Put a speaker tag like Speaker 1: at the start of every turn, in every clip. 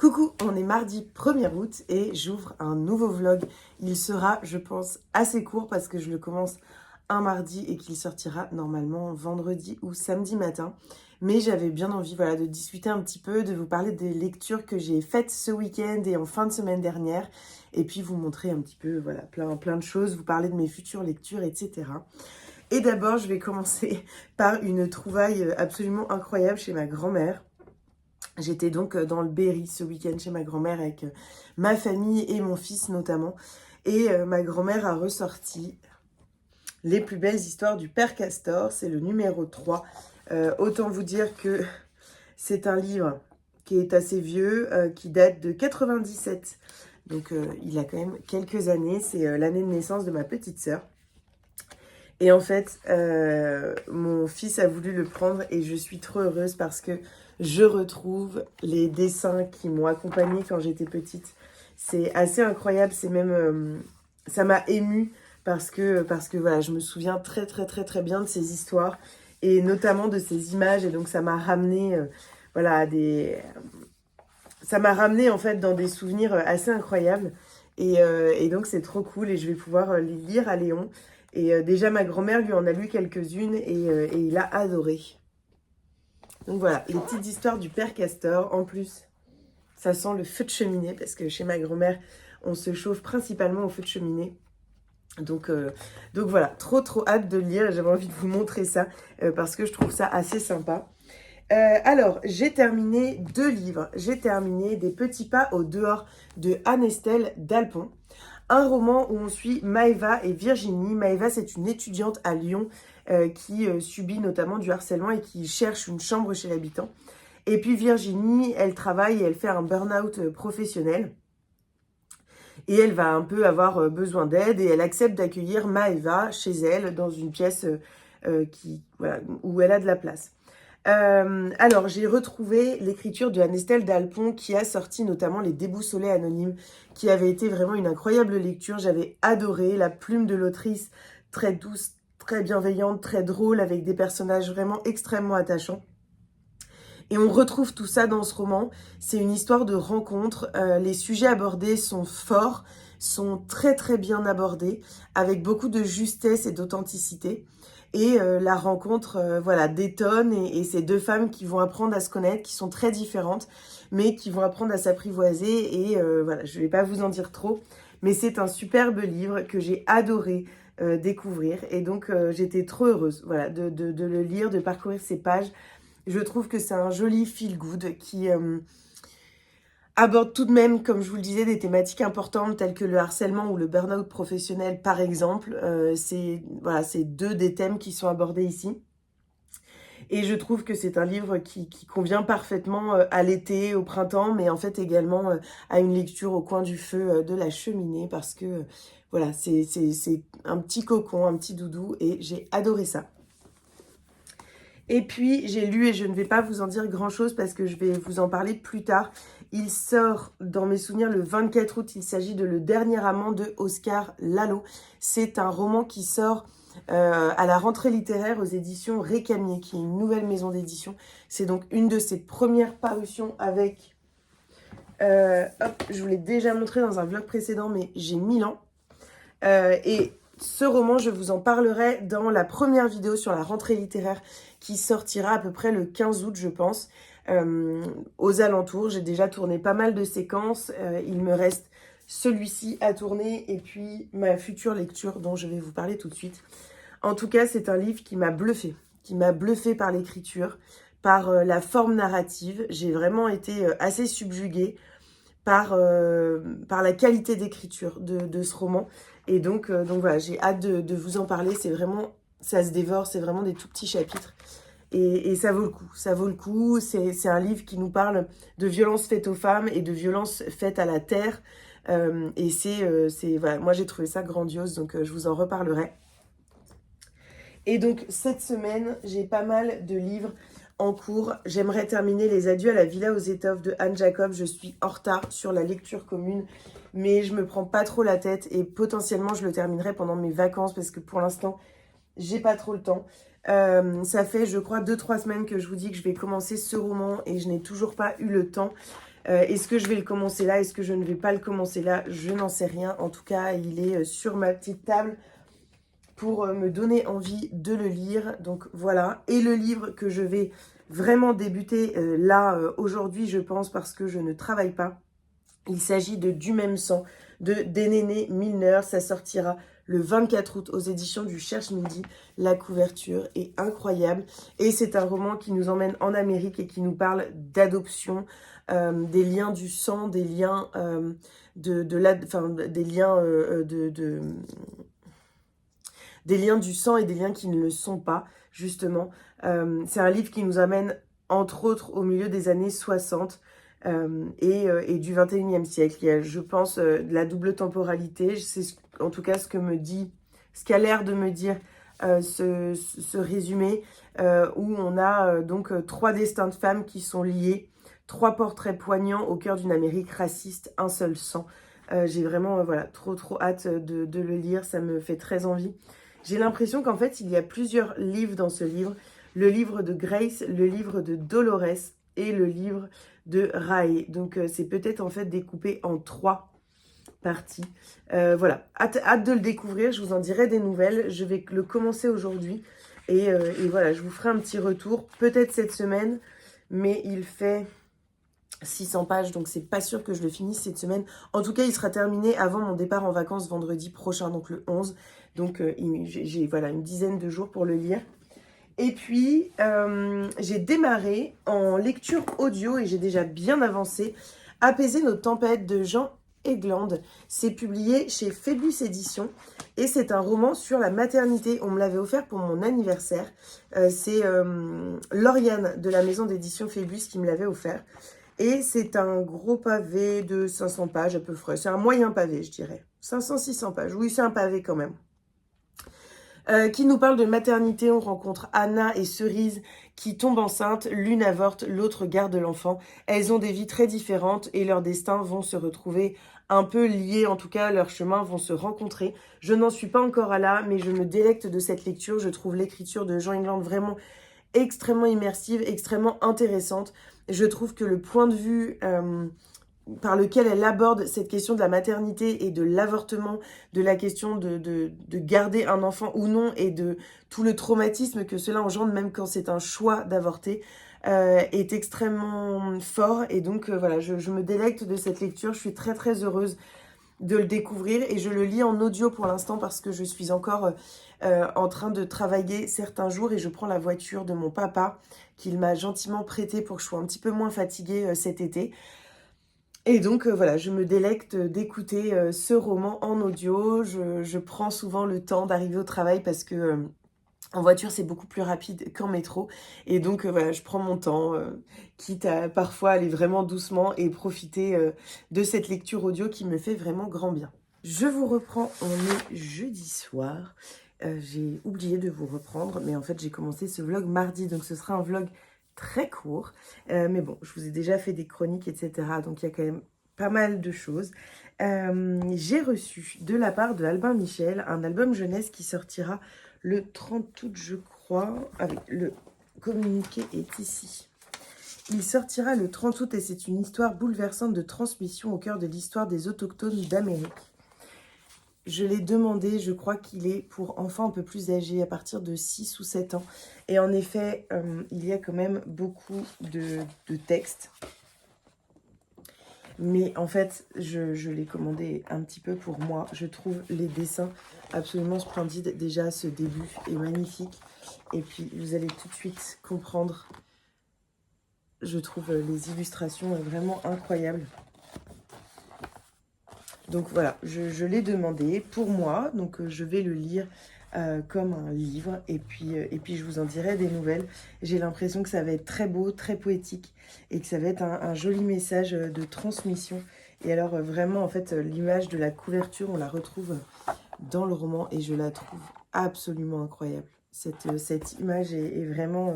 Speaker 1: Coucou, on est mardi 1er août et j'ouvre un nouveau vlog. Il sera, je pense, assez court parce que je le commence un mardi et qu'il sortira normalement vendredi ou samedi matin. Mais j'avais bien envie de discuter un petit peu, de vous parler des lectures que j'ai faites ce week-end et en fin de semaine dernière. Et puis vous montrer un petit peu plein de choses, vous parler de mes futures lectures, etc. Et d'abord, je vais commencer par une trouvaille absolument incroyable chez ma grand-mère. J'étais donc dans le Berry ce week-end chez ma grand-mère avec ma famille et mon fils notamment. Et ma grand-mère a ressorti Les plus belles histoires du Père Castor. C'est le numéro 3. Autant vous dire que c'est un livre qui est assez vieux, qui date de 97. Donc il a quand même quelques années. C'est l'année de naissance de ma petite sœur. Et en fait, mon fils a voulu le prendre et je suis trop heureuse parce que je retrouve les dessins qui m'ont accompagnée quand j'étais petite. C'est assez incroyable, c'est même... ça m'a émue parce que voilà, je me souviens très bien de ces histoires et notamment de ces images. Et donc ça m'a ramené à des... Ça m'a ramené en fait dans des souvenirs assez incroyables. Et donc c'est trop cool et je vais pouvoir les lire à Léon. Et déjà ma grand-mère lui en a lu quelques-unes et il a adoré. Donc voilà, les petites histoires du Père Castor. En plus, ça sent le feu de cheminée parce que chez ma grand-mère, on se chauffe principalement au feu de cheminée. Donc voilà, trop hâte de le lire. J'avais envie de vous montrer ça parce que je trouve ça assez sympa. Alors, j'ai terminé 2 livres. J'ai terminé Des petits pas au dehors de Anne-Estelle Dalpont. Un roman où on suit Maëva et Virginie. Maëva, c'est une étudiante à Lyon qui subit notamment du harcèlement et qui cherche une chambre chez l'habitant. Et puis Virginie, elle travaille et elle fait un burn-out professionnel. Et elle va un peu avoir besoin d'aide et elle accepte d'accueillir Maëva chez elle dans une pièce où elle a de la place. Alors, j'ai retrouvé l'écriture de Anne-Estelle Dalpont qui a sorti notamment Les Déboussolés anonymes, qui avait été vraiment une incroyable lecture. J'avais adoré la plume de l'autrice, très douce, très bienveillante, très drôle, avec des personnages vraiment extrêmement attachants. Et on retrouve tout ça dans ce roman. C'est une histoire de rencontre. Les sujets abordés sont forts, sont très bien abordés, avec beaucoup de justesse et d'authenticité. Et la rencontre détonne et c'est 2 femmes qui vont apprendre à se connaître, qui sont très différentes, mais qui vont apprendre à s'apprivoiser. Et je ne vais pas vous en dire trop, mais c'est un superbe livre que j'ai adoré découvrir. Et donc j'étais trop heureuse de le lire, de parcourir ces pages. Je trouve que c'est un joli feel-good qui aborde tout de même, comme je vous le disais, des thématiques importantes telles que le harcèlement ou le burn-out professionnel, par exemple. C'est 2 des thèmes qui sont abordés ici. Et je trouve que c'est un livre qui convient parfaitement à l'été, au printemps, mais en fait également à une lecture au coin du feu de la cheminée parce que c'est un petit cocon, un petit doudou et j'ai adoré ça. Et puis, j'ai lu, et je ne vais pas vous en dire grand-chose parce que je vais vous en parler plus tard. Il sort, dans mes souvenirs, le 24 août. Il s'agit de Le Dernier Amant de Oscar Lalo. C'est un roman qui sort à la rentrée littéraire aux éditions Récamier, qui est une nouvelle maison d'édition. C'est donc une de ses premières parutions avec... je vous l'ai déjà montré dans un vlog précédent, mais j'ai 1000 ans. Et ce roman, je vous en parlerai dans la première vidéo sur la rentrée littéraire qui sortira à peu près le 15 août, je pense, aux alentours. J'ai déjà tourné pas mal de séquences. Il me reste celui-ci à tourner et puis ma future lecture dont je vais vous parler tout de suite. En tout cas, c'est un livre qui m'a bluffé par l'écriture, par la forme narrative. J'ai vraiment été assez subjuguée par la qualité d'écriture de ce roman. Et donc voilà, j'ai hâte de vous en parler. C'est vraiment, ça se dévore, c'est vraiment des tout petits chapitres. Et ça vaut le coup, c'est un livre qui nous parle de violences faites aux femmes et de violences faites à la terre. Moi j'ai trouvé ça grandiose, donc je vous en reparlerai. Et donc cette semaine, j'ai pas mal de livres en cours. J'aimerais terminer Les Adieux à la Villa aux Étoffes de Anne Jacob. Je suis en retard sur la lecture commune, mais je me prends pas trop la tête et potentiellement je le terminerai pendant mes vacances parce que pour l'instant, j'ai pas trop le temps. Ça fait, je crois, 2-3 semaines que je vous dis que je vais commencer ce roman et je n'ai toujours pas eu le temps. Est-ce que je vais le commencer là? Est-ce que je ne vais pas le commencer là? Je n'en sais rien. En tout cas, il est sur ma petite table pour me donner envie de le lire. Donc voilà. Et le livre que je vais vraiment débuter aujourd'hui, je pense, parce que je ne travaille pas. Il s'agit de Du même sang de Dénéné Milner. Ça sortira le 24 août aux éditions du Cherche-Midi. La couverture est incroyable. Et c'est un roman qui nous emmène en Amérique et qui nous parle d'adoption, des liens du sang, des liens des liens du sang et des liens qui ne le sont pas, justement. C'est un livre qui nous amène, entre autres, au milieu des années 60 et du 21e siècle. Il y a, je pense, de la double temporalité. C'est en tout cas ce qu'a l'air de me dire ce résumé, où on a donc 3 destins de femmes qui sont liés, 3 portraits poignants au cœur d'une Amérique raciste, un seul sang. J'ai vraiment voilà, trop hâte de le lire, ça me fait très envie. J'ai l'impression qu'en fait, il y a plusieurs livres dans ce livre. Le livre de Grace, le livre de Dolores et le livre de Rae. Donc, c'est peut-être en fait découpé en 3 parties. Voilà, hâte de le découvrir. Je vous en dirai des nouvelles. Je vais le commencer aujourd'hui. Et voilà, je vous ferai un petit retour. Peut-être cette semaine, mais il fait 600 pages, donc c'est pas sûr que je le finisse cette semaine. En tout cas, il sera terminé avant mon départ en vacances vendredi prochain, donc le 11. Donc j'ai voilà, une dizaine de jours pour le lire. Et puis, j'ai démarré en lecture audio et j'ai déjà bien avancé. Apaiser nos tempêtes de Jean Egland. C'est publié chez Phébus Éditions et c'est un roman sur la maternité. On me l'avait offert pour mon anniversaire. C'est Lauriane de la maison d'édition Phébus qui me l'avait offert. Et c'est un gros pavé de 500 pages à peu près. C'est un moyen pavé, je dirais. 500-600 pages. Oui, c'est un pavé quand même. Qui nous parle de maternité. On rencontre Anna et Cerise qui tombent enceintes. L'une avorte, l'autre garde l'enfant. Elles ont des vies très différentes et leurs destins vont se retrouver un peu liés. En tout cas, leurs chemins vont se rencontrer. Je n'en suis pas encore à là, mais je me délecte de cette lecture. Je trouve l'écriture de Jean Egland vraiment extrêmement immersive, extrêmement intéressante. Je trouve que le point de vue par lequel elle aborde cette question de la maternité et de l'avortement, de la question de garder un enfant ou non et de tout le traumatisme que cela engendre, même quand c'est un choix d'avorter, est extrêmement fort. Et donc voilà, je me délecte de cette lecture. Je suis très heureuse de le découvrir et je le lis en audio pour l'instant parce que je suis encore en train de travailler certains jours et je prends la voiture de mon papa qu'il m'a gentiment prêtée pour que je sois un petit peu moins fatiguée cet été. Et donc voilà, je me délecte d'écouter ce roman en audio. Je prends souvent le temps d'arriver au travail parce que en voiture, c'est beaucoup plus rapide qu'en métro. Et donc voilà, je prends mon temps, quitte à parfois aller vraiment doucement et profiter de cette lecture audio qui me fait vraiment grand bien. Je vous reprends, on est jeudi soir. J'ai oublié de vous reprendre, mais en fait, j'ai commencé ce vlog mardi, donc ce sera un vlog très court. Mais bon, je vous ai déjà fait des chroniques, etc. Donc, il y a quand même pas mal de choses. J'ai reçu de la part de Albin Michel un album jeunesse qui sortira le 30 août, je crois. Avec le communiqué est ici. Il sortira le 30 août et c'est une histoire bouleversante de transmission au cœur de l'histoire des autochtones d'Amérique. Je l'ai demandé, je crois qu'il est pour enfants un peu plus âgés, à partir de 6 ou 7 ans. Et en effet, il y a quand même beaucoup de textes. Mais en fait, je l'ai commandé un petit peu pour moi. Je trouve les dessins absolument splendides. Déjà, ce début est magnifique. Et puis, vous allez tout de suite comprendre. Je trouve les illustrations vraiment incroyables. Donc voilà, je l'ai demandé pour moi, donc je vais le lire comme un livre et puis je vous en dirai des nouvelles. J'ai l'impression que ça va être très beau, très poétique et que ça va être un joli message de transmission. Et alors vraiment en fait l'image de la couverture, on la retrouve dans le roman et je la trouve absolument incroyable. Cette image est vraiment...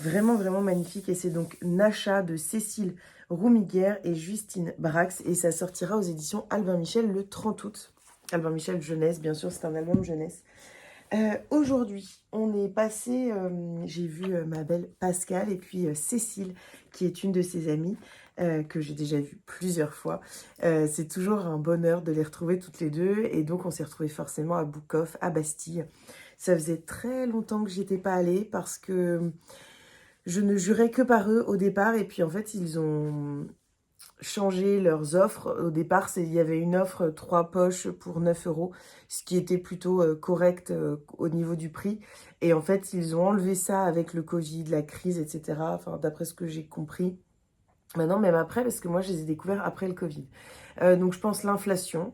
Speaker 1: Vraiment magnifique. Et c'est donc Nacha de Cécile Roumiguer et Justine Brax. Et ça sortira aux éditions Albin Michel le 30 août. Albin Michel jeunesse, bien sûr, c'est un album jeunesse. Aujourd'hui, on est passé, j'ai vu ma belle Pascale et puis Cécile, qui est une de ses amies. que j'ai déjà vues plusieurs fois. C'est toujours un bonheur de les retrouver toutes les deux. Et donc, on s'est retrouvés forcément à Boucoff, à Bastille. Ça faisait très longtemps que j'y étais pas allée parce que je ne jurais que par eux au départ. Et puis, en fait, ils ont changé leurs offres. Au départ, il y avait une offre 3 poches pour 9 euros, ce qui était plutôt correct au niveau du prix. Et en fait, ils ont enlevé ça avec le Covid, la crise, etc. Enfin, d'après ce que j'ai compris. Maintenant, même après, parce que moi, je les ai découverts après le Covid. Donc, je pense l'inflation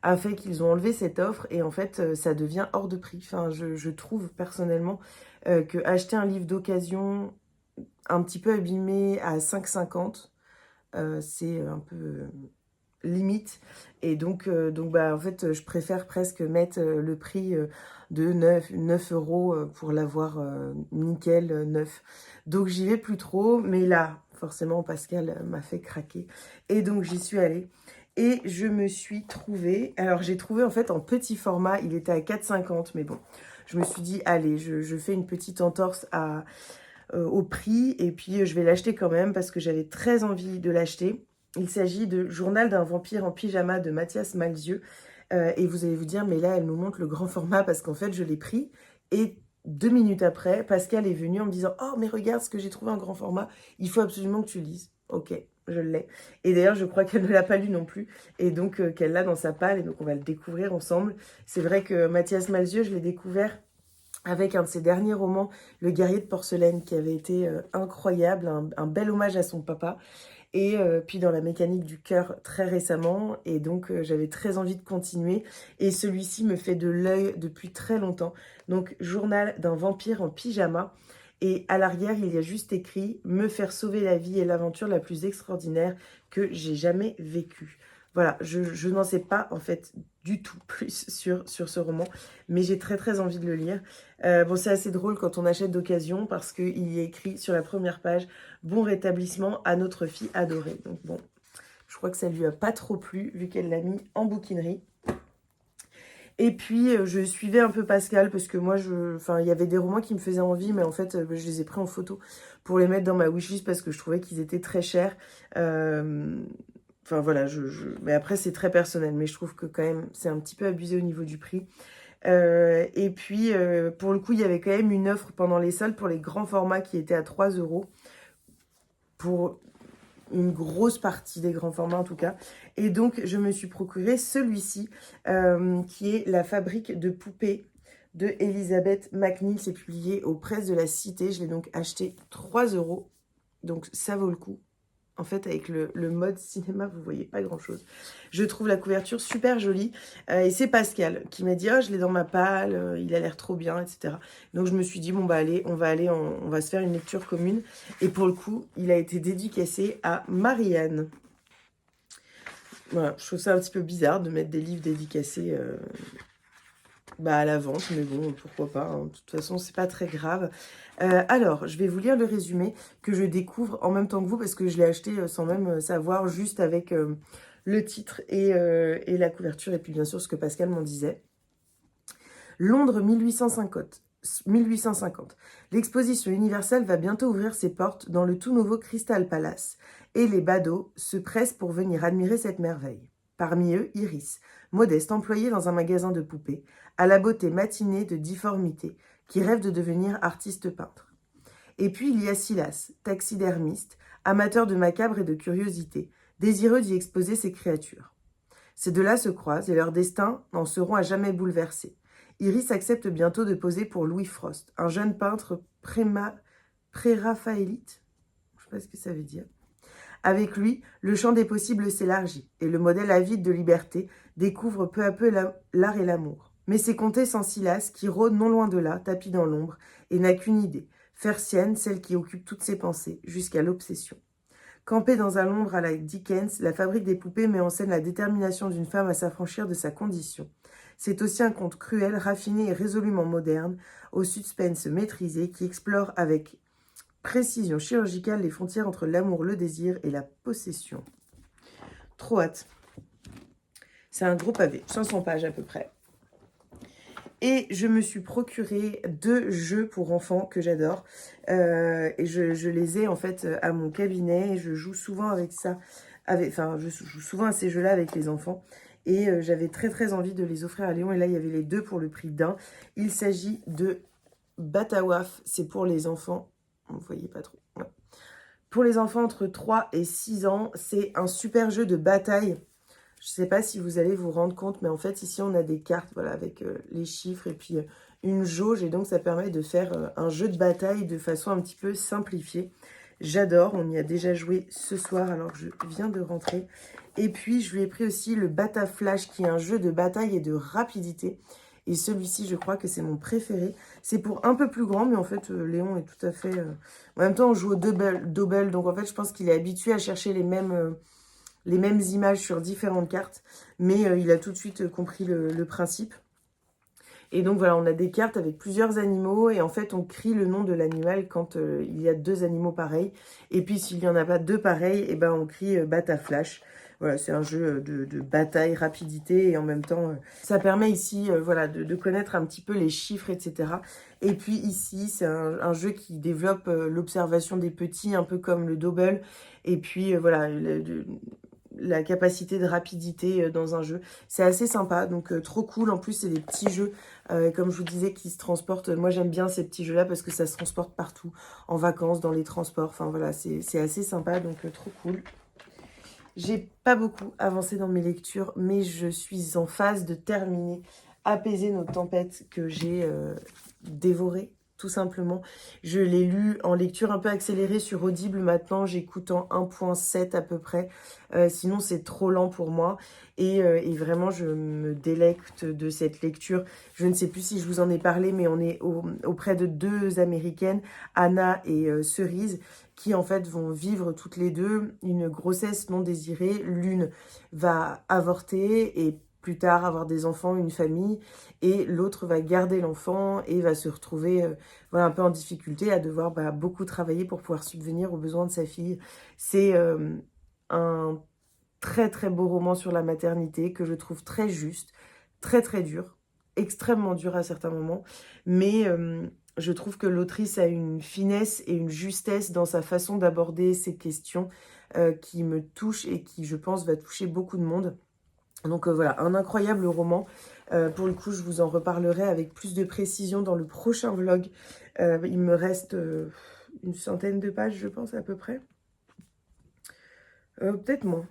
Speaker 1: a fait qu'ils ont enlevé cette offre et en fait, ça devient hors de prix. Enfin, je trouve personnellement que acheter un livre d'occasion un petit peu abîmé à 5,50, c'est un peu limite. Et donc bah, en fait, je préfère presque mettre le prix de 9 euros pour l'avoir nickel neuf. Donc j'y vais plus trop, mais là, forcément, Pascal m'a fait craquer. Et donc j'y suis allée. Et je me suis trouvée, alors j'ai trouvé en fait en petit format, il était à 4,50, mais bon, je me suis dit, allez, je fais une petite entorse au prix, et puis je vais l'acheter quand même parce que j'avais très envie de l'acheter. Il s'agit de Journal d'un vampire en pyjama de Mathias Malzieu. Et vous allez vous dire, mais là, elle nous montre le grand format parce qu'en fait, je l'ai pris. Et 2 minutes après, Pascal est venu en me disant, oh, mais regarde ce que j'ai trouvé en grand format. Il faut absolument que tu lises. Ok, je l'ai. Et d'ailleurs, je crois qu'elle ne l'a pas lu non plus. Et donc, qu'elle l'a dans sa palle. Et donc, on va le découvrir ensemble. C'est vrai que Mathias Malzieu, je l'ai découvert avec un de ses derniers romans, Le guerrier de porcelaine, qui avait été incroyable, un bel hommage à son papa. Et puis dans La mécanique du cœur très récemment. Et donc j'avais très envie de continuer. Et celui-ci me fait de l'œil depuis très longtemps. Donc Journal d'un vampire en pyjama. Et à l'arrière, il y a juste écrit « Me faire sauver la vie est l'aventure la plus extraordinaire que j'ai jamais vécue ». Voilà, je n'en sais pas en fait du tout plus sur ce roman, mais j'ai très très envie de le lire. Bon, c'est assez drôle quand on achète d'occasion parce qu'il y a écrit sur la première page « Bon rétablissement à notre fille adorée ». Donc bon, je crois que ça lui a pas trop plu vu qu'elle l'a mis en bouquinerie. Et puis, je suivais un peu Pascal parce que moi, enfin, il y avait des romans qui me faisaient envie, mais en fait, je les ai pris en photo pour les mettre dans ma wishlist parce que je trouvais qu'ils étaient très chers. Enfin, voilà, mais après, c'est très personnel, mais je trouve que quand même, c'est un petit peu abusé au niveau du prix. Et puis, pour le coup, il y avait quand même une offre pendant les soldes pour les grands formats qui étaient à 3 euros pour une grosse partie des grands formats en tout cas. Et donc, je me suis procuré celui-ci, qui est La fabrique de poupées de Elisabeth McNeill. C'est publié aux Presses de la Cité. Je l'ai donc acheté 3 euros. Donc, ça vaut le coup. En fait, avec le mode cinéma, vous voyez pas grand-chose. Je trouve la couverture super jolie. Et c'est Pascal qui m'a dit « Oh, je l'ai dans ma palle, il a l'air trop bien, etc. » Donc, je me suis dit « Bon, bah, allez, on va se faire une lecture commune. » Et pour le coup, il a été dédicacé à Marianne. Voilà, je trouve ça un petit peu bizarre de mettre des livres dédicacés à la vente. Mais bon, pourquoi pas, hein. De toute façon, c'est pas très grave. Alors, je vais vous lire le résumé que je découvre en même temps que vous parce que je l'ai acheté sans même savoir, juste avec le titre et la couverture et puis bien sûr ce que Pascal m'en disait. Londres 1850. 1850. L'exposition universelle va bientôt ouvrir ses portes dans le tout nouveau Crystal Palace et les badauds se pressent pour venir admirer cette merveille. Parmi eux, Iris, modeste employée dans un magasin de poupées, à la beauté matinée de difformité, qui rêve de devenir artiste peintre. Et puis il y a Silas, taxidermiste, amateur de macabre et de curiosité, désireux d'y exposer ses créatures. Ces deux-là se croisent et leurs destins en seront à jamais bouleversés. Iris accepte bientôt de poser pour Louis Frost, un jeune peintre pré-raphaélite. Je ne sais pas ce que ça veut dire. Avec lui, le champ des possibles s'élargit et le modèle avide de liberté découvre peu à peu l'art et l'amour. Mais c'est compter sans Silas qui rôde non loin de là, tapis dans l'ombre, et n'a qu'une idée, faire sienne celle qui occupe toutes ses pensées, jusqu'à l'obsession. Campée dans un Londres à la Dickens, la fabrique des poupées met en scène la détermination d'une femme à s'affranchir de sa condition. C'est aussi un conte cruel, raffiné et résolument moderne, au suspense maîtrisé, qui explore avec précision chirurgicale les frontières entre l'amour, le désir et la possession. Trop hâte. C'est un gros pavé, 500 pages à peu près. Et je me suis procuré 2 jeux pour enfants que j'adore. Et je les ai en fait à mon cabinet. Et je joue souvent avec ça. Enfin, je joue souvent à ces jeux-là avec les enfants. Et j'avais très envie de les offrir à Léon. Et là, il y avait les 2 pour le prix d'un. Il s'agit de Batawaf. C'est pour les enfants. Vous voyez pas trop. Ouais. Pour les enfants entre 3 et 6 ans. C'est un super jeu de bataille. Je ne sais pas si vous allez vous rendre compte, mais en fait, ici, on a des cartes voilà, avec les chiffres et puis une jauge. Et donc, ça permet de faire un jeu de bataille de façon un petit peu simplifiée. J'adore. On y a déjà joué ce soir alors que je viens de rentrer. Et puis, je lui ai pris aussi le Bataflash, qui est un jeu de bataille et de rapidité. Et celui-ci, je crois que c'est mon préféré. C'est pour un peu plus grand, mais en fait, Léon est tout à fait... En même temps, on joue au double. Donc, en fait, je pense qu'il est habitué à chercher les mêmes images sur différentes cartes, mais il a tout de suite compris le principe. Et donc voilà, on a des cartes avec plusieurs animaux, et en fait on crie le nom de l'animal quand il y a 2 animaux pareils, et puis s'il n'y en a pas 2 pareils, et ben on crie Bataflash. Voilà, c'est un jeu de bataille, rapidité, et en même temps, ça permet ici voilà, de connaître un petit peu les chiffres, etc. Et puis ici, c'est un jeu qui développe l'observation des petits, un peu comme le double, et puis voilà, la capacité de rapidité dans un jeu. C'est assez sympa, donc trop cool. En plus, c'est des petits jeux, comme je vous disais, qui se transportent. Moi, j'aime bien ces petits jeux-là parce que ça se transporte partout, en vacances, dans les transports. Enfin, voilà, c'est assez sympa, donc trop cool. J'ai pas beaucoup avancé dans mes lectures, mais je suis en phase de terminer Apaiser nos tempêtes, que j'ai dévoré, tout simplement. Je l'ai lu en lecture un peu accélérée sur Audible. Maintenant, j'écoute en 1.7 à peu près. Sinon, c'est trop lent pour moi. Et vraiment, je me délecte de cette lecture. Je ne sais plus si je vous en ai parlé, mais on est auprès de 2 Américaines, Anna et Cerise, qui en fait vont vivre toutes les 2 une grossesse non désirée. L'une va avorter et plus tard avoir des enfants, une famille, et l'autre va garder l'enfant et va se retrouver voilà, un peu en difficulté, à devoir beaucoup travailler pour pouvoir subvenir aux besoins de sa fille. C'est un très beau roman sur la maternité que je trouve très juste, très dur, extrêmement dur à certains moments, mais je trouve que l'autrice a une finesse et une justesse dans sa façon d'aborder ces questions qui me touchent et qui, je pense, va toucher beaucoup de monde. Donc voilà, un incroyable roman. Pour le coup, je vous en reparlerai avec plus de précision dans le prochain vlog. Il me reste une centaine de pages, je pense, à peu près. Peut-être moins.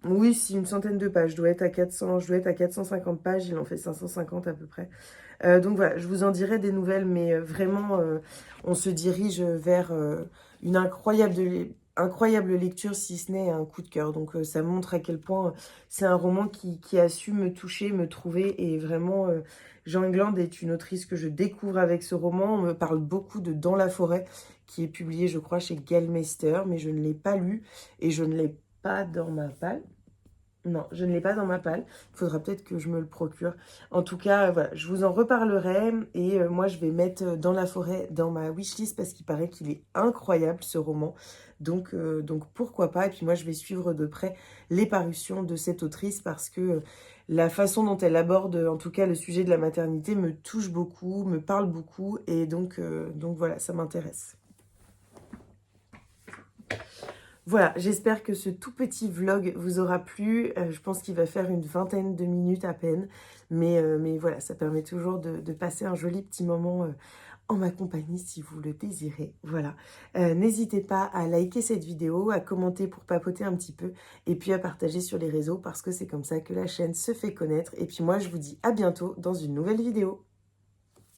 Speaker 1: Oui, si, une centaine de pages. Je dois être à 450 pages. Il en fait 550 à peu près. Donc voilà, je vous en dirai des nouvelles, mais vraiment, on se dirige vers une incroyable lecture, si ce n'est un coup de cœur. Donc ça montre à quel point c'est un roman qui a su me toucher, me trouver, et vraiment, Jean England est une autrice que je découvre avec ce roman. On me parle beaucoup de Dans la forêt, qui est publié, je crois, chez Gallmeister, mais je ne l'ai pas lu, et je ne l'ai pas dans ma palle. Non, je ne l'ai pas dans ma palle. Il faudra peut-être que je me le procure. En tout cas, voilà, je vous en reparlerai. Et moi, je vais mettre Dans la forêt dans ma wishlist parce qu'il paraît qu'il est incroyable, ce roman. Donc pourquoi pas. Et puis moi, je vais suivre de près les parutions de cette autrice parce que la façon dont elle aborde, en tout cas, le sujet de la maternité me touche beaucoup, me parle beaucoup. Et donc voilà, ça m'intéresse. Voilà, j'espère que ce tout petit vlog vous aura plu. Je pense qu'il va faire une vingtaine de minutes à peine. Mais voilà, ça permet toujours de passer un joli petit moment en ma compagnie si vous le désirez. Voilà. N'hésitez pas à liker cette vidéo, à commenter pour papoter un petit peu, et puis à partager sur les réseaux parce que c'est comme ça que la chaîne se fait connaître. Et puis moi, je vous dis à bientôt dans une nouvelle vidéo.